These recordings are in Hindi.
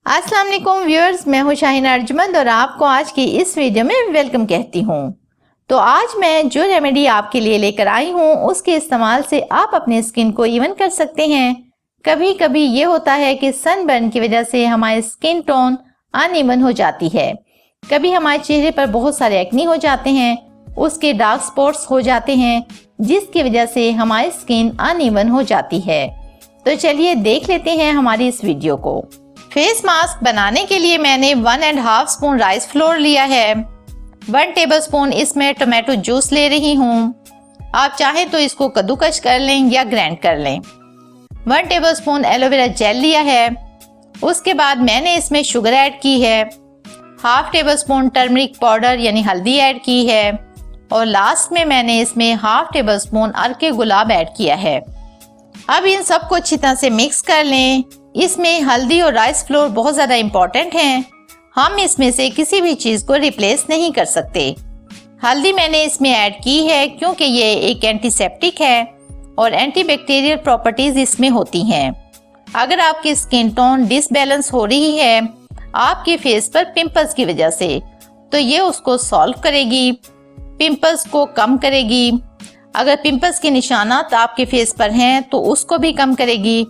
अस्सलाम वालेकुम व्यूअर्स, मैं हूं शाहीना अर्जमंद और आपको आज की इस वीडियो में वेलकम कहती हूं। तो आज मैं जो रेमेडी आपके लिए लेकर आई हूं उसके इस्तेमाल से आप अपने स्किन को इवन कर सकते हैं। कभी कभी ये होता है कि सनबर्न की वजह से हमारी स्किन टोन अनइवन हो जाती है। कभी हमारे चेहरे पर बहुत सारे एक्नी हो जाते हैं, उसके डार्क स्पॉट्स हो जाते हैं, जिसकी वजह से हमारी स्किन अनइवन हो जाती है। तो चलिए देख लेते हैं हमारी इस वीडियो को। फेस मास्क बनाने के लिए मैंने 1.5 स्पून राइस फ्लोर लिया है। 1 टेबलस्पून इसमें टोमेटो जूस ले रही हूँ। आप चाहें तो इसको कद्दूकस कर लें या ग्राइंड कर लें। 1 टेबलस्पून एलोवेरा जेल लिया है। उसके बाद मैंने इसमें शुगर ऐड की है। 1/2 टेबलस्पून टर्मरिक पाउडर यानी हल्दी ऐड की है और लास्ट में मैंने इसमें 1/2 टेबलस्पून अर्के गुलाब ऐड किया है। अब इन सबको अच्छी तरह से मिक्स कर लें। इसमें हल्दी और राइस फ्लोर बहुत ज़्यादा इम्पॉर्टेंट हैं। हम इसमें से किसी भी चीज़ को रिप्लेस नहीं कर सकते। हल्दी मैंने इसमें ऐड की है क्योंकि ये एक एंटीसेप्टिक है और एंटीबैक्टीरियल प्रॉपर्टीज़ इसमें होती हैं। अगर आपकी स्किन टोन डिसबैलेंस हो रही है आपके फेस पर पिंपल्स की वजह से, तो ये उसको सॉल्व करेगी, पिंपल्स को कम करेगी। अगर पिंपल्स के निशानात आपके फेस पर हैं तो उसको भी कम करेगी।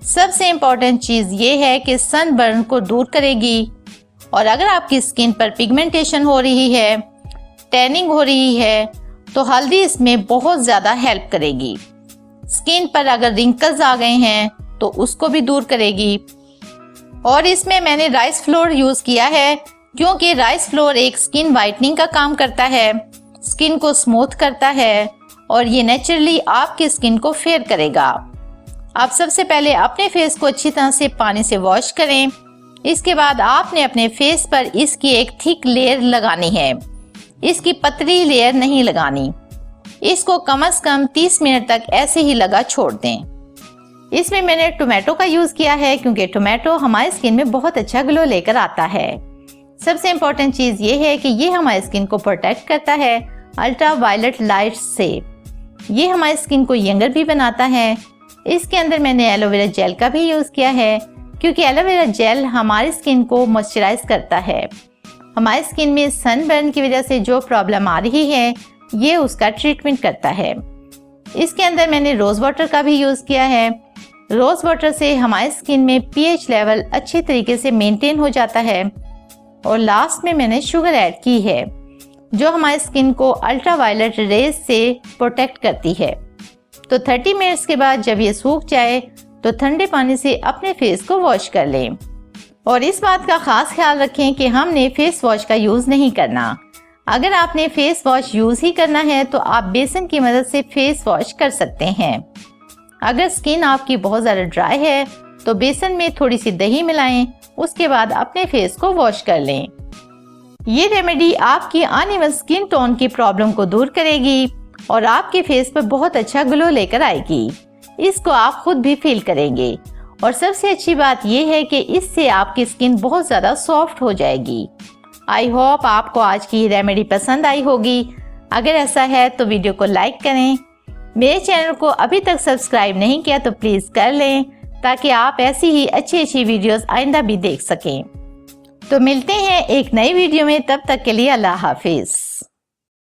सबसे इम्पॉर्टेंट चीज़ ये है कि सनबर्न को दूर करेगी। और अगर आपकी स्किन पर पिगमेंटेशन हो रही है, टैनिंग हो रही है, तो हल्दी इसमें बहुत ज़्यादा हेल्प करेगी। स्किन पर अगर रिंकल्स आ गए हैं तो उसको भी दूर करेगी। और इसमें मैंने राइस फ्लोर यूज़ किया है क्योंकि राइस फ्लोर एक स्किन वाइटनिंग का काम करता है, स्किन को स्मूथ करता है और ये नेचुरली आपकी स्किन को फेयर करेगा। आप सबसे पहले अपने फेस को अच्छी तरह से पानी से वॉश करें। इसके बाद आपने अपने फेस पर इसकी एक थिक लेयर लगानी है, इसकी पतली लेयर नहीं लगानी। इसको कम से कम 30 मिनट तक ऐसे ही लगा छोड़ दें। इसमें मैंने टोमेटो का यूज़ किया है क्योंकि टोमेटो हमारी स्किन में बहुत अच्छा ग्लो लेकर आता है। सबसे इम्पोर्टेंट चीज़ ये है कि ये हमारी स्किन को प्रोटेक्ट करता है अल्ट्रा वायलेट लाइट से। ये हमारी स्किन को यंगर भी बनाता है। इसके अंदर मैंने एलोवेरा जेल का भी यूज़ किया है क्योंकि एलोवेरा जेल हमारी स्किन को मॉइस्चराइज करता है। हमारी स्किन में सनबर्न की वजह से जो प्रॉब्लम आ रही है ये उसका ट्रीटमेंट करता है। इसके अंदर मैंने रोज़ वाटर का भी यूज़ किया है। रोज़ वाटर से हमारी स्किन में पीएच लेवल अच्छे तरीके से मेंटेन हो जाता है। और लास्ट में मैंने शुगर ऐड की है जो हमारी स्किन को अल्ट्रा वायलेट रेज से प्रोटेक्ट करती है। तो 30 मिनट्स के बाद जब ये सूख जाए तो ठंडे पानी से अपने फेस को वॉश कर लें। और इस बात का ख़ास ख्याल रखें कि हमने फेस वॉश का यूज़ नहीं करना। अगर आपने फेस वॉश यूज़ ही करना है तो आप बेसन की मदद से फेस वॉश कर सकते हैं। अगर स्किन आपकी बहुत ज़्यादा ड्राई है तो बेसन में थोड़ी सी दही मिलाएं, उसके बाद अपने फेस को वॉश कर लें। ये रेमेडी आपकी अनइवन स्किन टोन की प्रॉब्लम को दूर करेगी और आपके फेस पर बहुत अच्छा ग्लो लेकर आएगी। इसको आप खुद भी फील करेंगे। और सबसे अच्छी बात यह है कि इससे आपकी स्किन बहुत ज़्यादा सॉफ्ट हो जाएगी। आई होप आपको आज की रेमेडी पसंद आई होगी। अगर ऐसा है तो वीडियो को लाइक करें। मेरे चैनल को अभी तक सब्सक्राइब नहीं किया तो प्लीज़ कर लें ताकि आप ऐसी ही अच्छी वीडियोस आइंदा भी देख सकें। तो मिलते हैं एक नई वीडियो में, तब तक के लिए अल्लाह हाफिज़।